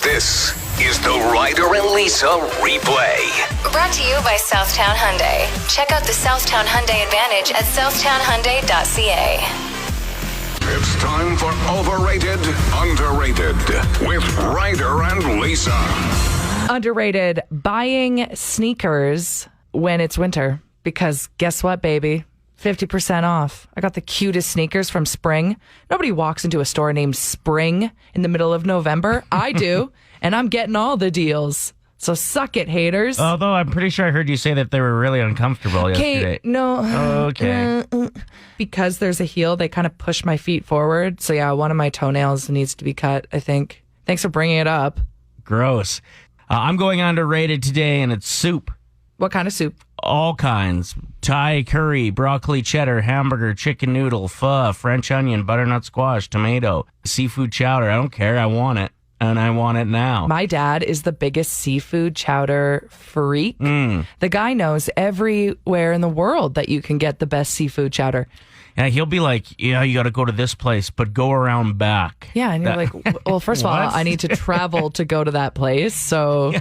This is the Ryder and Lisa replay. Brought to you by Southtown Hyundai. Check out the Southtown Hyundai Advantage at southtownhyundai.ca. It's time for Overrated, Underrated with Ryder and Lisa. Underrated, buying sneakers when it's winter. Because guess what, baby? 50% off. I got the cutest sneakers from Spring. Nobody walks into a store named Spring in the middle of November. I do, and I'm getting all the deals. So suck it, haters. Although I'm pretty sure I heard you say that they were really uncomfortable yesterday. No. Okay. Because there's a heel, they kind of push my feet forward. So yeah, one of my toenails needs to be cut, I think. Thanks for bringing it up. Gross. I'm going underrated today, and it's soup. What kind of soup? All kinds. Thai curry, broccoli cheddar, hamburger, chicken noodle, pho, French onion, butternut squash, tomato, seafood chowder. I don't care. I want it. And I want it now. My dad is the biggest seafood chowder freak. The guy knows everywhere in the world that you can get the best seafood chowder. Yeah, he'll be like, yeah, you got to go to this place, but go around back. Yeah, and you're like, well, first of all, I need to travel to go to that place. So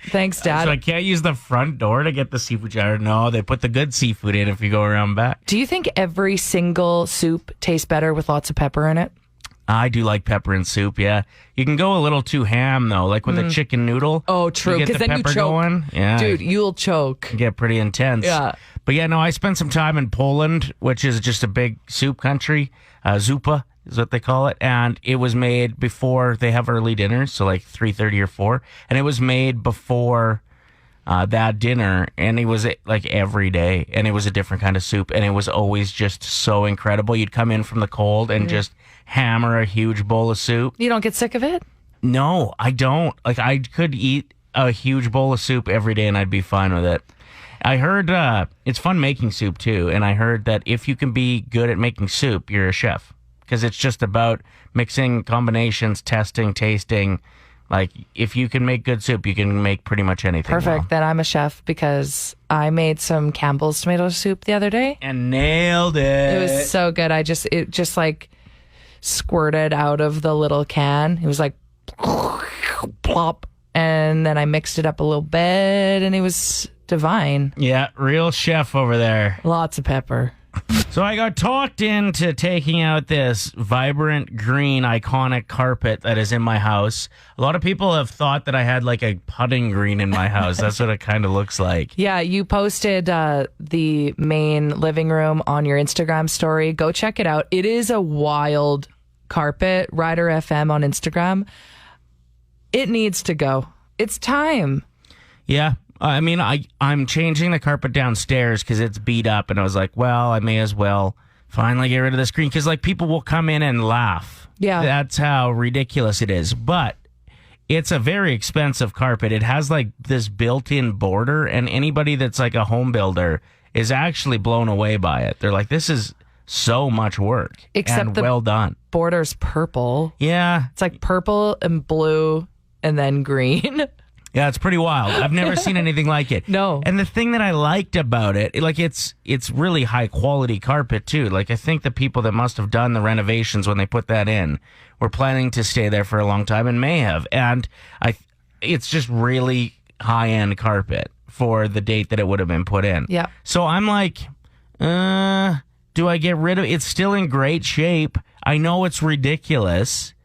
thanks, Dad. So I can't use the front door to get the seafood chowder. No, they put the good seafood in if you go around back. Do you think every single soup tastes better with lots of pepper in it? I do like pepper in soup, yeah. You can go a little too ham, though, like with a chicken noodle. Oh, true, because then you choke. Going. Yeah, dude, you'll choke. Get pretty intense. Yeah. But yeah, no, I spent some time in Poland, which is just a big soup country. Zupa is what they call it. And it was made before they have early dinners, so like 3:30 or 4. And it was made before that dinner, and it was like every day. And it was a different kind of soup, and it was always just so incredible. You'd come in from the cold and just hammer a huge bowl of soup. You don't get sick of it? No, I don't. Like, I could eat a huge bowl of soup every day, and I'd be fine with it. I heard it's fun making soup, too. And I heard that if you can be good at making soup, you're a chef. Because it's just about mixing combinations, testing, tasting. Like, if you can make good soup, you can make pretty much anything. Perfect. Well. Then I'm a chef because I made some Campbell's tomato soup the other day. And nailed it. It was so good. It just like squirted out of the little can. It was like plop. And then I mixed it up a little bit, and it was divine. Yeah, real chef over there. Lots of pepper. So I got talked into taking out this vibrant green iconic carpet that is in my house. A lot of people have thought that I had like a putting green in my house. That's what it kind of looks like. Yeah, you posted the main living room on your Instagram story. Go check it out. It is a wild carpet. Ryder FM on Instagram. It needs to go. It's time. Yeah. I mean, I'm changing the carpet downstairs because it's beat up, and I was like, well, I may as well finally get rid of the screen because, like, people will come in and laugh. Yeah. That's how ridiculous it is. But it's a very expensive carpet. It has, like, this built-in border, and anybody that's, like, a home builder is actually blown away by it. They're like, this is so much work. Except and the well done. Border's purple. Yeah. It's like purple and blue and then green. Yeah, it's pretty wild. I've never seen anything like it. No. And the thing that I liked about it, like it's really high quality carpet too. Like I think the people that must have done the renovations when they put that in were planning to stay there for a long time and may have. And it's just really high end carpet for the date that it would have been put in. Yeah. So I'm like, do I get rid of it? It's still in great shape. I know it's ridiculous,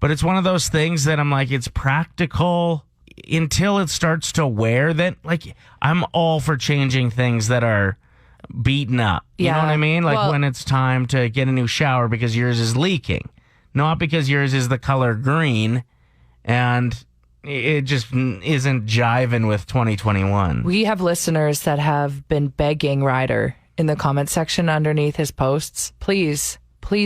but it's one of those things that I'm like, it's practical. Until it starts to wear, then like I'm all for changing things that are beaten up. You know what I mean? Like when it's time to get a new shower because yours is leaking, not because yours is the color green, and it just isn't jiving with 2021. We have listeners that have been begging Ryder in the comment section underneath his posts. Please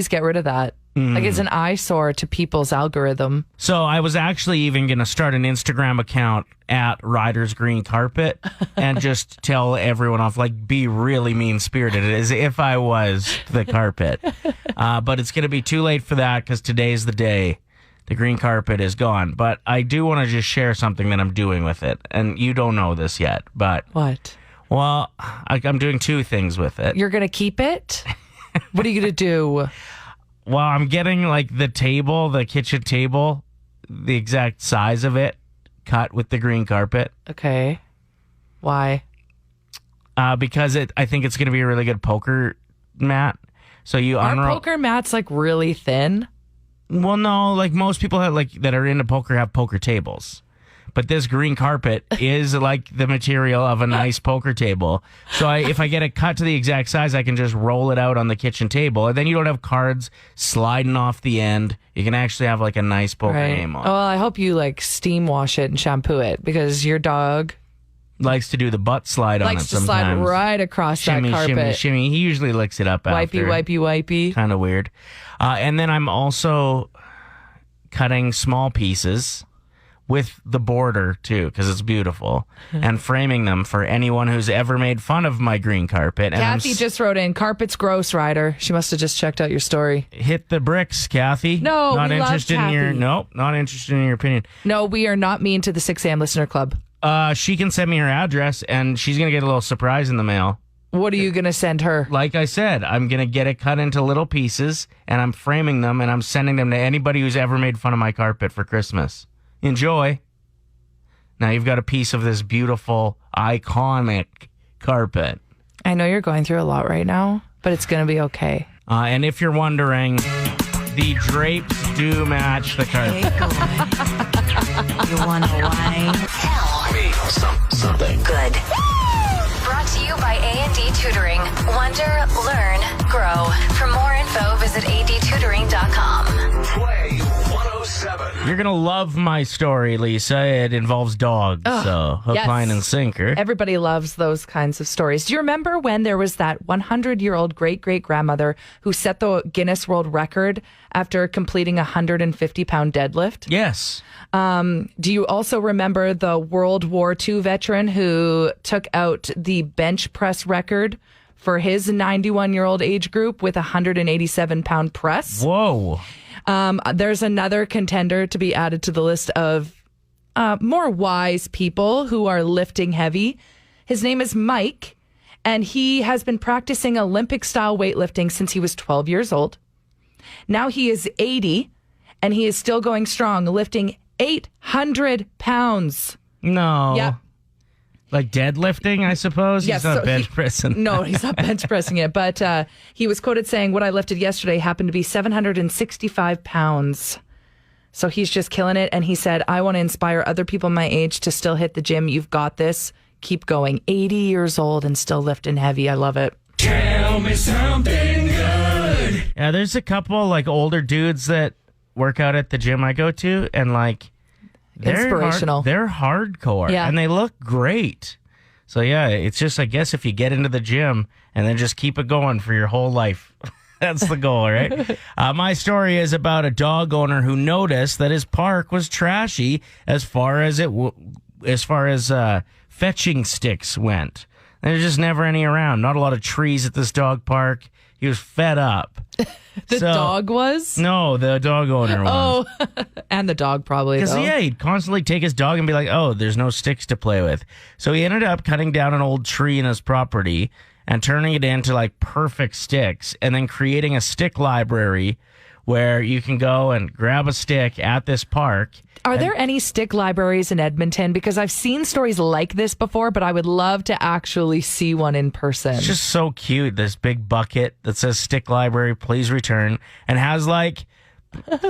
get rid of that. Like it's an eyesore to people's algorithm. So I was actually even going to start an Instagram account at Ryder's Green Carpet and just tell everyone off, like, be really mean-spirited as if I was the carpet. But it's going to be too late for that because today's the day. The green carpet is gone. But I do want to just share something that I'm doing with it. And you don't know this yet, but... What? Well, I'm doing two things with it. You're going to keep it? What are you going to do? Well, I'm getting like the kitchen table the exact size of it cut with the green carpet. Okay. Why? Because I think it's going to be a really good poker mat. So you Are unroll. poker mats like really thin? Well, no, like most people have that are into poker have poker tables. But this green carpet is like the material of a nice poker table. So if I get it cut to the exact size, I can just roll it out on the kitchen table. And then you don't have cards sliding off the end. You can actually have like a nice poker game on. Oh, well, I hope you like steam wash it and shampoo it because your dog Likes to do the butt slide on it likes to sometimes. slide right across Shimmy, that carpet. shimmy, shimmy. He usually licks it up after. Wipey. Kind of weird. And then I'm also cutting small pieces with the border, too, because it's beautiful, and framing them for anyone who's ever made fun of my green carpet. And Kathy just wrote in, carpet's gross, Ryder. She must have just checked out your story. hit the bricks, Kathy. No, not we love interested in your Kathy. Nope, not interested in your opinion. No, we are not mean to the 6 a.m. listener club. She can send me her address, and she's gonna get a little surprise in the mail. What are you going to send her? Like I said, I'm gonna get it cut into little pieces, and I'm framing them, and I'm sending them to anybody who's ever made fun of my carpet for Christmas. Enjoy. Now you've got a piece of this beautiful, iconic carpet. I know you're going through a lot right now, but it's going to be okay. And if you're wondering, the drapes do match the carpet. You want to wine? Tell me something. Good. Brought to you by A&D Tutoring. Wonder, learn, grow. For more info, visit adtutoring.com. Play 107. You're gonna love my story, Lisa. It involves dogs, so hook, yes. line, and sinker. Everybody loves those kinds of stories. Do you remember when there was that 100-year-old great-great-grandmother who set the Guinness World Record after completing a 150-pound deadlift? Yes. Do you also remember the World War II veteran who took out the bench press record for his 91-year-old age group with a 187-pound press? Whoa. There's another contender to be added to the list of more wise people who are lifting heavy. His name is Mike, and he has been practicing Olympic-style weightlifting since he was 12 years old. Now he is 80, and he is still going strong, lifting 800 pounds. No. Yep. Like deadlifting, I suppose? Yes, He's not so bench pressing. No, he's not bench pressing it. But he was quoted saying, what I lifted yesterday happened to be 765 pounds. So he's just killing it. And he said, I want to inspire other people my age to still hit the gym. You've got this. Keep going. 80 years old and still lifting heavy. I love it. Tell me something good. Yeah, there's a couple like older dudes that work out at the gym I go to, and like they're Inspirational. They're hardcore, Yeah. and they look great. So yeah, it's just I guess if you get into the gym and then just keep it going for your whole life. That's the goal, right? My story is about a dog owner who noticed that his park was trashy as far as fetching sticks went. There's just never any around. Not a lot of trees at this dog park. He was fed up. The dog was? No, the dog owner was. Oh, and the dog probably, Because, though. yeah, he'd constantly take his dog and be like, oh, there's no sticks to play with. So he ended up cutting down an old tree in his property and turning it into, like, perfect sticks and then creating a stick library where you can go and grab a stick at this park. Are there any stick libraries in Edmonton? Because I've seen stories like this before, but I would love to actually see one in person. It's just so cute. This big bucket that says stick library, please return, and has like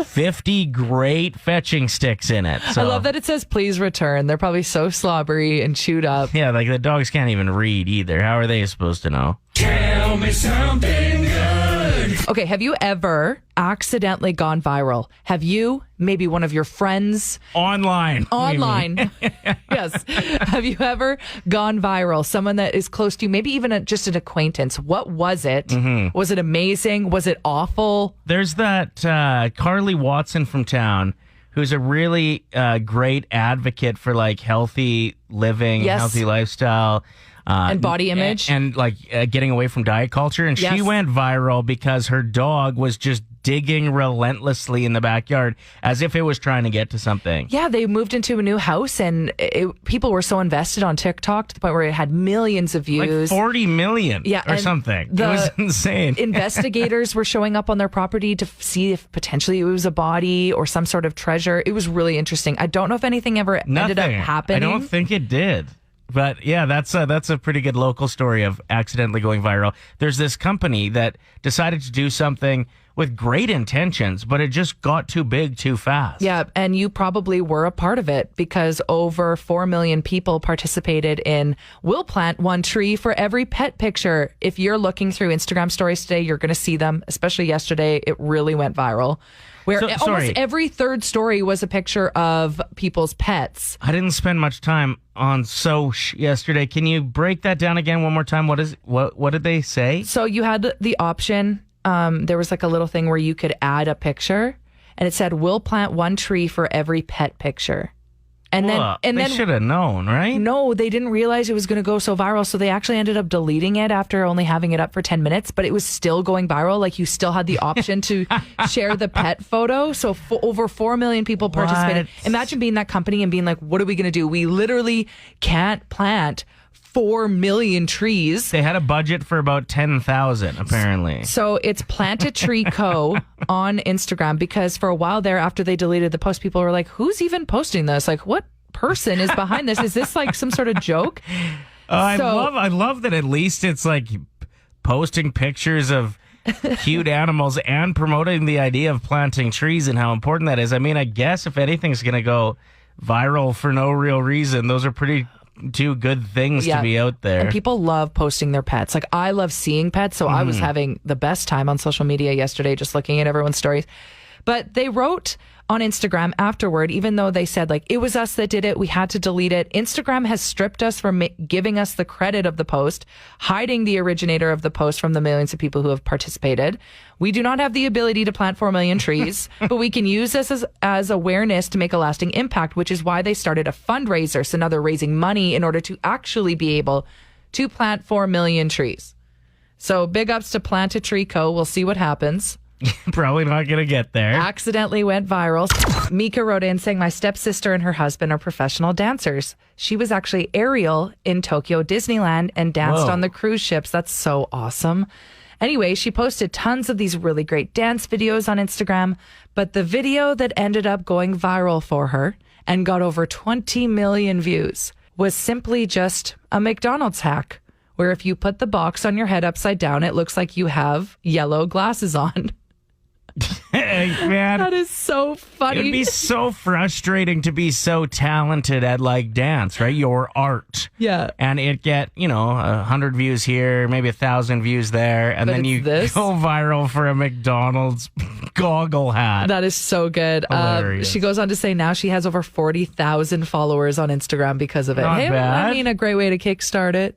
50 great fetching sticks in it. So, I love that it says please return. They're probably so slobbery and chewed up. Yeah, like the dogs can't even read either. How are they supposed to know? Tell me something good. Okay, have you ever accidentally gone viral? Have you? Maybe one of your friends? Online. Online. Yes. Have you ever gone viral? Someone that is close to you, maybe even just an acquaintance. What was it? Was it amazing? Was it awful? There's that Carly Watson from town who's a really great advocate for like healthy living, Yes. healthy lifestyle. And body image. And like getting away from diet culture. And she Yes. went viral because her dog was just digging relentlessly in the backyard as if it was trying to get to something. Yeah, they moved into a new house, and people were so invested on TikTok to the point where it had millions of views. Like 40 million or something. It was insane. Investigators were showing up on their property to see if potentially it was a body or some sort of treasure. It was really interesting. I don't know if anything ever ended up happening. I don't think it did. But yeah, that's a pretty good local story of accidentally going viral. There's this company that decided to do something with great intentions, but it just got too big too fast. Yeah, and you probably were a part of it because over 4 million people participated in We'll Plant One Tree for Every Pet picture. If you're looking through Instagram stories today, you're going to see them, especially yesterday. It really went viral. Where almost every third story was a picture of people's pets. I didn't spend much time on yesterday. Can you break that down again one more time? What did they say? So you had the option. There was like a little thing where you could add a picture, and it said, "We'll plant one tree for every pet picture." And they should have known, right? No, they didn't realize it was going to go so viral. So they actually ended up deleting it after only having it up for 10 minutes, but it was still going viral. Like you still had the option to share the pet photo. So over 4 million people participated. Imagine being that company and being like, what are we going to do? We literally can't plant 4 million trees. They had a budget for about 10,000, apparently. So it's Plant a Tree Co. on Instagram, because for a while there, after they deleted the post, people were like, who's even posting this? Like, what person is behind this? Is this like some sort of joke? I love that at least it's like posting pictures of cute animals and promoting the idea of planting trees and how important that is. I mean, I guess if anything's going to go viral for no real reason, those are two good things to be out there. And people love posting their pets. Like, I love seeing pets, so I was having the best time on social media yesterday just looking at everyone's stories. But they wrote on Instagram afterward, even though they said, like, it was us that did it, we had to delete it. Instagram has stripped us from giving us the credit of the post, hiding the originator of the post from the millions of people who have participated. We do not have the ability to plant 4 million trees, but we can use this as awareness to make a lasting impact, which is why they started a fundraiser. So now they're raising money in order to actually be able to plant 4 million trees. So big ups to Plant a Tree Co. We'll see what happens. Probably not going to get there. Accidentally went viral. Mika wrote in saying, my stepsister and her husband are professional dancers. She was actually Ariel in Tokyo Disneyland and danced on the cruise ships. That's so awesome. Anyway, she posted tons of these really great dance videos on Instagram, but the video that ended up going viral for her and got over 20 million views was simply just a McDonald's hack, where if you put the box on your head upside down, it looks like you have yellow glasses on. Man, that is so funny. It'd be so frustrating to be so talented at like dance, right? Your art. Yeah. And it get, 100 views here, maybe 1,000 views there. And then you go viral for a McDonald's goggle hat. That is so good. She goes on to say now she has over 40,000 followers on Instagram because of it. Not bad. I mean, a great way to kickstart it.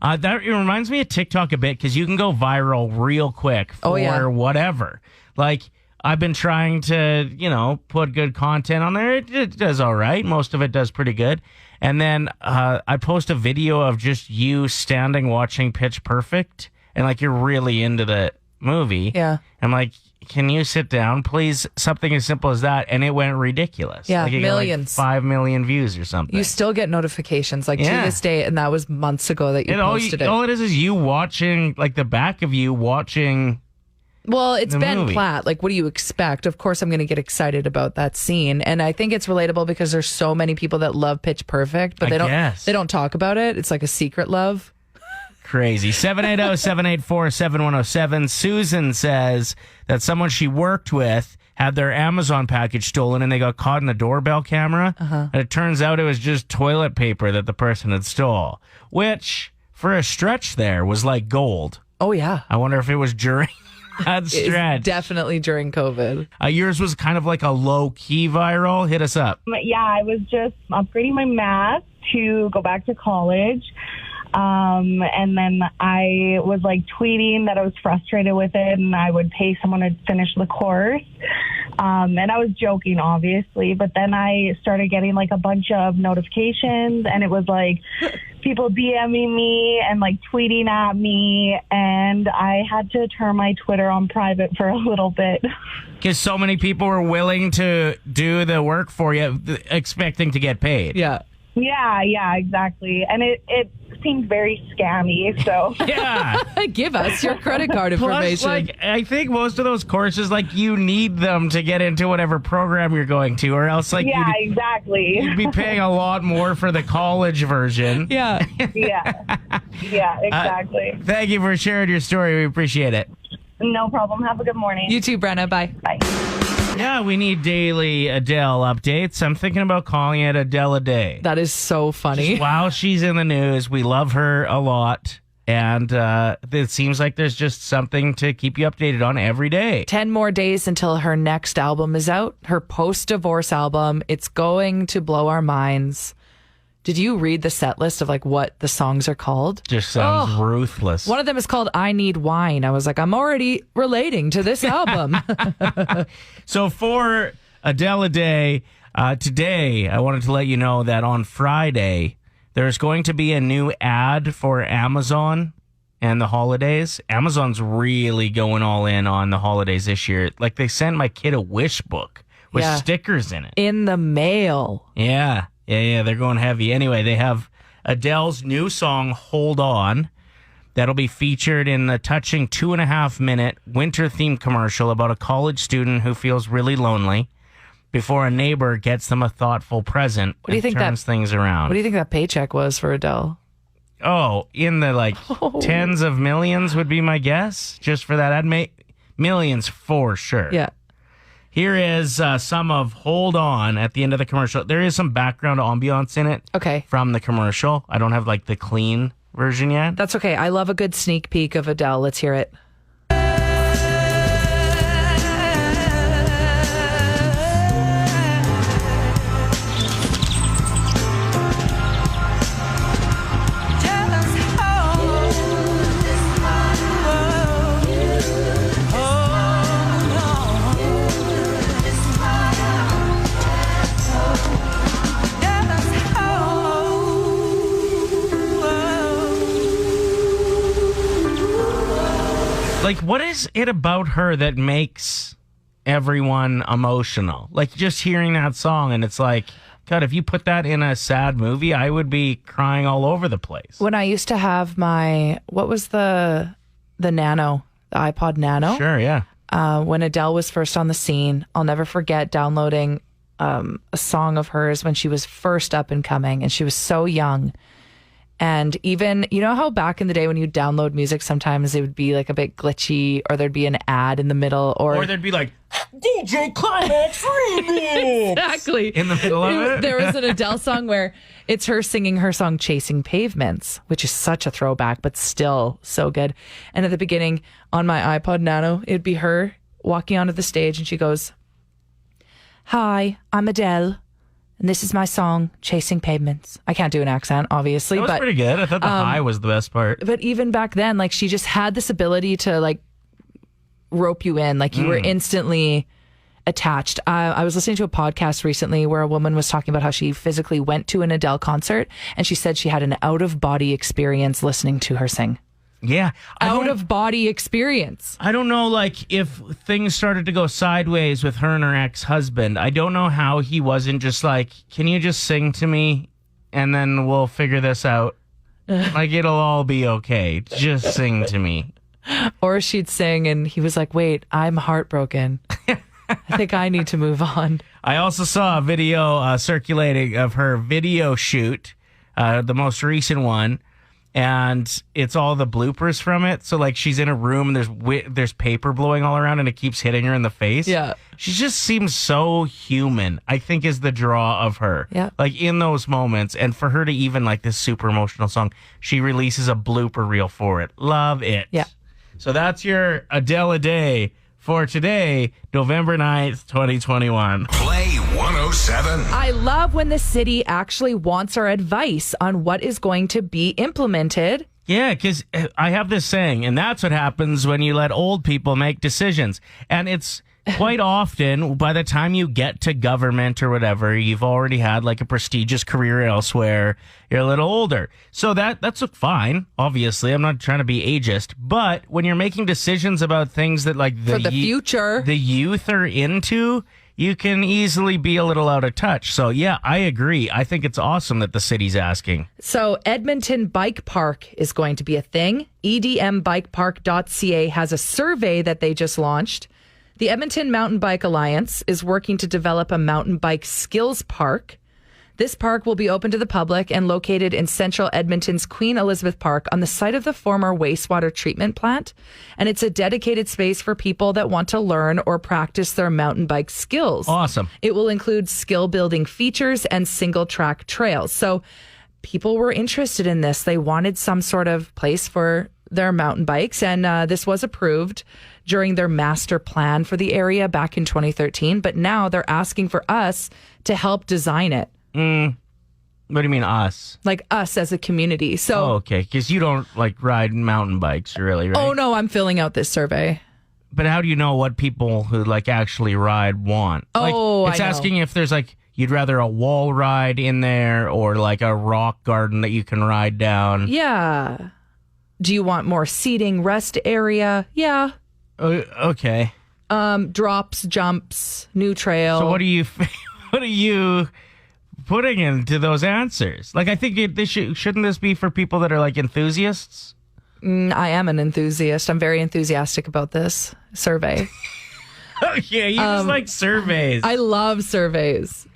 It reminds me of TikTok a bit because you can go viral real quick for whatever. Like, I've been trying to, put good content on there. It does all right. Most of it does pretty good. And then I post a video of just you standing watching Pitch Perfect, and like you're really into the movie. Yeah. I'm like, can you sit down, please? Something as simple as that. And it went ridiculous. Yeah, like you millions. Got like 5 million views or something. You still get notifications to this day, and that was months ago that you posted it. All it is you watching, like the back of you watching. Well, it's Ben movie. Platt. Like, what do you expect? Of course, I'm going to get excited about that scene. And I think it's relatable because there's so many people that love Pitch Perfect, but they don't talk about it. It's like a secret love. Crazy. 780-784-7107. Susan says that someone she worked with had their Amazon package stolen and they got caught in the doorbell camera. And it turns out it was just toilet paper that the person had stole, which for a stretch there was like gold. Oh, yeah. I wonder if it was during that stretch. It's definitely during COVID. Yours was kind of like a low-key viral. Hit us up. Yeah, I was just upgrading my math to go back to college. And then I was like tweeting that I was frustrated with it and I would pay someone to finish the course. And I was joking, obviously, but then I started getting like a bunch of notifications and it was like people DMing me and like tweeting at me, and I had to turn my Twitter on private for a little bit. Because so many people were willing to do the work for you, expecting to get paid. Yeah. Yeah, exactly. And it seemed very scammy, so. Yeah. Give us your credit card Plus, information. like, I think most of those courses, like, you need them to get into whatever program you're going to, or else, like, Yeah, exactly. you'd be paying a lot more for the college version. yeah. Yeah, exactly. Thank you for sharing your story. We appreciate it. No problem. Have a good morning. You too, Brenna. Bye. Bye. Yeah, we need daily Adele updates. I'm thinking about calling it Adele a day. That is so funny. While she's in the news, we love her a lot. And it seems like there's just something to keep you updated on every day. 10 more days until her next album is out, her post-divorce album. It's going to blow our minds. Did you read the set list of like what the songs are called? Just sounds ruthless. One of them is called I Need Wine. I was like, I'm already relating to this album. So for Adele a Day, today I wanted to let you know that on Friday, there's going to be a new ad for Amazon and the holidays. Amazon's really going all in on the holidays this year. Like they sent my kid a wish book with Yeah. stickers in it. In the mail. Yeah, they're going heavy. Anyway, they have Adele's new song, Hold On, that'll be featured in the touching 2.5-minute winter-themed commercial about a college student who feels really lonely before a neighbor gets them a thoughtful present do you think turns things around. What do you think that paycheck was for Adele? Oh, in the tens of millions would be my guess, just for that ad. Millions for sure. Yeah. Here is some of Hold On at the end of the commercial. There is some background ambiance in it. Okay. From the commercial. I don't have like the clean version yet. That's okay. I love a good sneak peek of Adele. Let's hear it. Like, what is it about her that makes everyone emotional? Like, just hearing that song, and it's like, God, if you put that in a sad movie, I would be crying all over the place. When I used to have my, what was the Nano, the iPod Nano? Sure, yeah. When Adele was first on the scene, I'll never forget downloading a song of hers when she was first up and coming, and she was so young. And even, you know how back in the day when you download music, sometimes it would be like a bit glitchy, or there'd be an ad in the middle, Or there'd be like, DJ Climax Remix! exactly In the middle of it? There was an Adele song where it's her singing her song Chasing Pavements, which is such a throwback, but still so good. And at the beginning on my iPod Nano, it'd be her walking onto the stage, and she goes, "Hi, I'm Adele, and this is my song, Chasing Pavements." I can't do an accent, obviously, That was but pretty good. I thought the high was the best part. but even back then, like, she just had this ability to like rope you in, like you were instantly attached. I was listening to a podcast recently where a woman was talking about how she physically went to an Adele concert, and she said she had an out of body experience listening to her sing. Yeah. Out of body experience. I don't know, like, if things started to go sideways with her and her ex-husband. I don't know how he wasn't just like, can you just sing to me and then we'll figure this out? Like, it'll all be okay. Just sing to me. Or she'd sing and he was like, "Wait, I'm heartbroken. I think I need to move on." I also saw a video circulating of her video shoot, the most recent one, and it's all the bloopers from it. So, like, she's in a room and there's paper blowing all around and it keeps hitting her in the face. Yeah. She just seems so human, I think, is the draw of her. Yeah. Like, in those moments, and for her to even, like, this super emotional song, she releases a blooper reel for it. Love it. Yeah. So that's your Adele a Day for today, November 9th, 2021. Play 107. I love when the city actually wants our advice on what is going to be implemented. Yeah, because I have this saying, and that's what happens when you let old people make decisions. And it's quite often, by the time you get to government or whatever, you've already had like a prestigious career elsewhere. You're a little older. So that's fine, obviously. I'm not trying to be ageist. But when you're making decisions about things that like For the future. the youth are into, you can easily be a little out of touch. So yeah, I agree. I think it's awesome that the city's asking. So Edmonton Bike Park is going to be a thing. edmbikepark.ca has a survey that they just launched. The Edmonton Mountain Bike Alliance is working to develop a mountain bike skills park. This park will be open to the public and located in central Edmonton's Queen Elizabeth Park on the site of the former wastewater treatment plant. And it's a dedicated space for people that want to learn or practice their mountain bike skills. Awesome. It will include skill building features and single track trails. So people were interested in this. They wanted some sort of place for their mountain bikes. And this was approved during their master plan for the area back in 2013. But now they're asking for us to help design it. What do you mean us? Like us as a community. So, Oh, okay. Because you don't like ride mountain bikes, really, right? oh no, I'm filling out this survey. But how do you know what people who like actually ride want? Oh, it's I know. asking if there's like you'd rather a wall ride in there or like a rock garden that you can ride down. Yeah. Do you want more seating, rest area? Yeah. Okay. Drops, jumps, new trail. So what are you putting into those answers? Like, I think shouldn't this be for people that are like enthusiasts? I am an enthusiast. I'm very enthusiastic about this survey. Oh yeah, you just like surveys. I love surveys.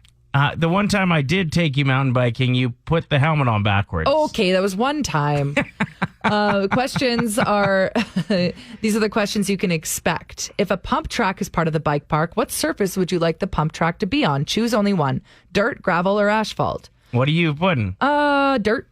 The one time I did take you mountain biking, you put the helmet on backwards. Okay, that was one time. Questions are, these are the questions you can expect. If a pump track is part of the bike park, what surface would you like the pump track to be on? Choose only one. Dirt, gravel, or asphalt? What are you putting? Dirt.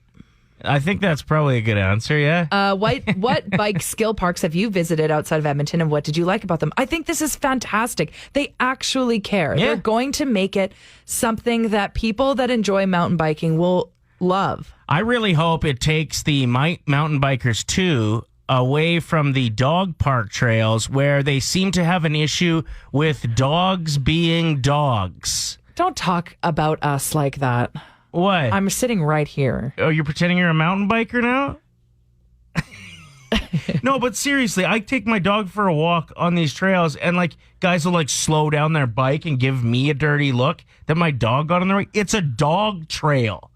I think that's probably a good answer, yeah. What bike skill parks have you visited outside of Edmonton, and what did you like about them? I think this is fantastic. They actually care. Yeah. They're going to make it something that people that enjoy mountain biking will love. I really hope it takes the mountain bikers too away from the dog park trails where they seem to have an issue with dogs being dogs. Don't talk about us like that. What? I'm sitting right here. Oh, you're pretending you're a mountain biker now? No, but seriously, I take my dog for a walk on these trails and like guys will like slow down their bike and give me a dirty look that my dog got on the right. It's a dog trail.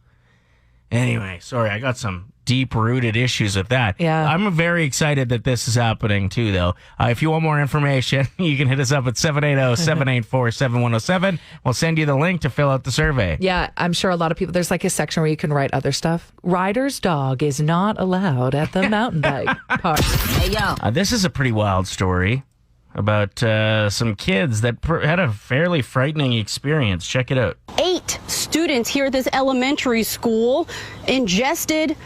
Anyway, sorry, I got some deep-rooted issues with that. Yeah. I'm very excited that this is happening, too, though. If you want more information, you can hit us up at 780-784-7107. We'll send you the link to fill out the survey. Yeah, I'm sure a lot of people, there's like a section where you can write other stuff. Ryder's dog is not allowed at the mountain bike park. Hey, yo. This is a pretty wild story about some kids that had a fairly frightening experience. Check it out. 8 students here at this elementary school ingested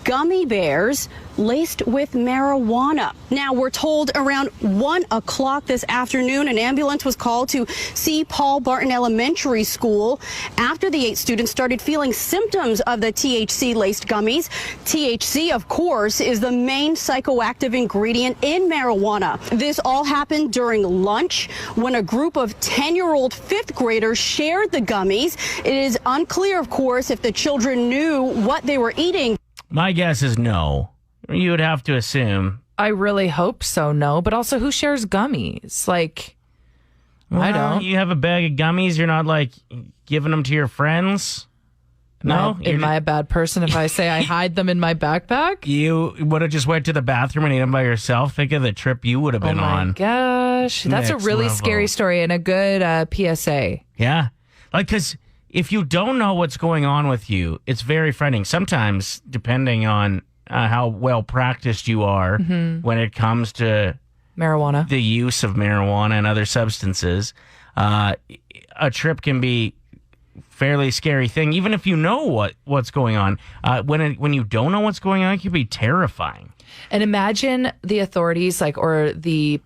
gummy bears laced with marijuana. Now, we're told around 1 o'clock this afternoon, an ambulance was called to see Paul Barton Elementary School after the 8 students started feeling symptoms of the THC-laced gummies. THC, of course, is the main psychoactive ingredient in marijuana. This all happened during lunch when a group of 10-year-old 5th graders shared the gummies. It is unclear, of course, if the children knew what they were eating. My guess is no. You would have to assume. I really hope so, no. But also, who shares gummies? Like, I don't. You have a bag of gummies, you're not like giving them to your friends? No? Am I a bad person if I say I hide them in my backpack? You would have just went to the bathroom and ate them by yourself? Think of the trip you would have been Oh my on. gosh. That's Next a really level. scary story and a good PSA. Yeah. Like, because if you don't know what's going on with you, it's very frightening. Sometimes, depending on how well practiced you are when it comes to Marijuana. the use of marijuana and other substances, a trip can be fairly scary thing, even if you know what's going on. When you don't know what's going on, it can be terrifying. And imagine the authorities, or the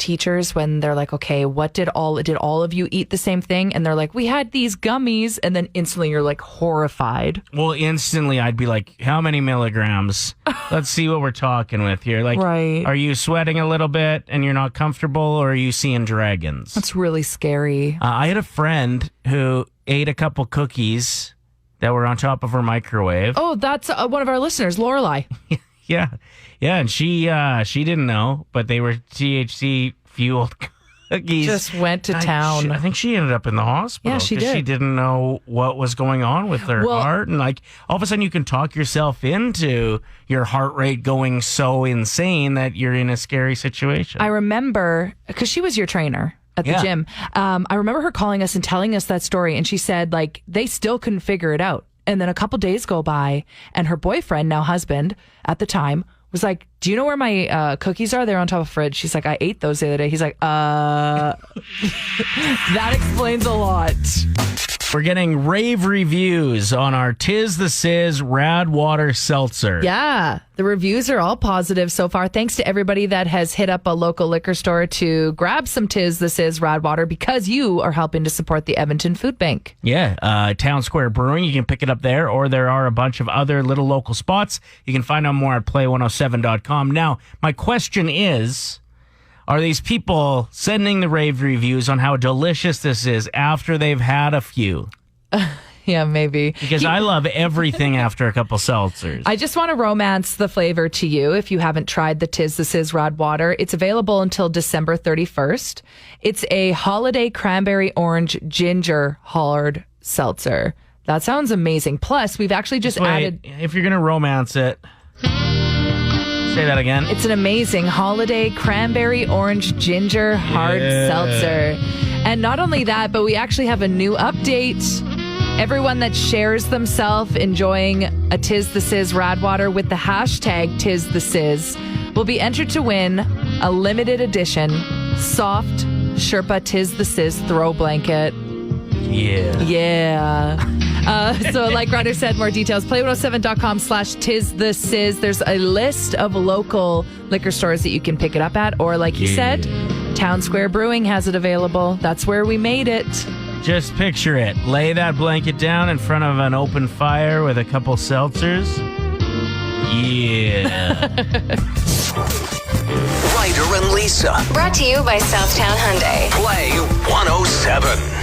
teachers when they're like, okay, did all of you eat the same thing? And they're like, we had these gummies. And then instantly you're like horrified. Well, instantly I'd be like, how many milligrams? Let's see what we're talking with here. Like, Right. Are you sweating a little bit and you're not comfortable, or are you seeing dragons? That's really scary. I had a friend who ate a couple cookies that were on top of her microwave. Oh, that's one of our listeners, Lorelai. Yeah, and she didn't know, but they were THC fueled cookies. Just went to town. I think she ended up in the hospital. Yeah, she 'cause did. She didn't know what was going on with her heart, and like all of a sudden you can talk yourself into your heart rate going so insane that you're in a scary situation. I remember, because she was your trainer at the gym. I remember her calling us and telling us that story. And she said, like, they still couldn't figure it out. And then a couple days go by and her boyfriend, now husband at the time, was like, do you know where my cookies are? They're on top of the fridge. She's like, I ate those the other day. He's like, that explains a lot. We're getting rave reviews on our Tis the Sizz Rad Water Seltzer. Yeah, the reviews are all positive so far. Thanks to everybody that has hit up a local liquor store to grab some Tis the Sizz Rad Water, because you are helping to support the Edmonton Food Bank. Yeah, Town Square Brewing. You can pick it up there, or there are a bunch of other little local spots. You can find out more at play107.com. Now, my question is, are these people sending the rave reviews on how delicious this is after they've had a few? Yeah, maybe. Because I love everything after a couple seltzers. I just want to romance the flavor to you if you haven't tried the Tis the Sizz Rad Water. It's available until December 31st. It's a holiday cranberry orange ginger hard seltzer. That sounds amazing. Plus, we've actually just added... If you're going to romance it... Say that again. It's an amazing holiday cranberry orange ginger hard seltzer. And not only that, but we actually have a new update. Everyone that shares themselves enjoying a Tis the Sizz Rad Water with the hashtag Tis the Sizz will be entered to win a limited edition soft Sherpa Tis the Sizz throw blanket. Yeah. So like Ryder said, more details, play107.com/Tis the Sizz. There's a list of local liquor stores that you can pick it up at, or like you said, Town Square Brewing has it available. That's where we made it. Just picture it. Lay that blanket down in front of an open fire with a couple seltzers. Yeah. Ryder and Lisa. Brought to you by Southtown Hyundai. Play 107.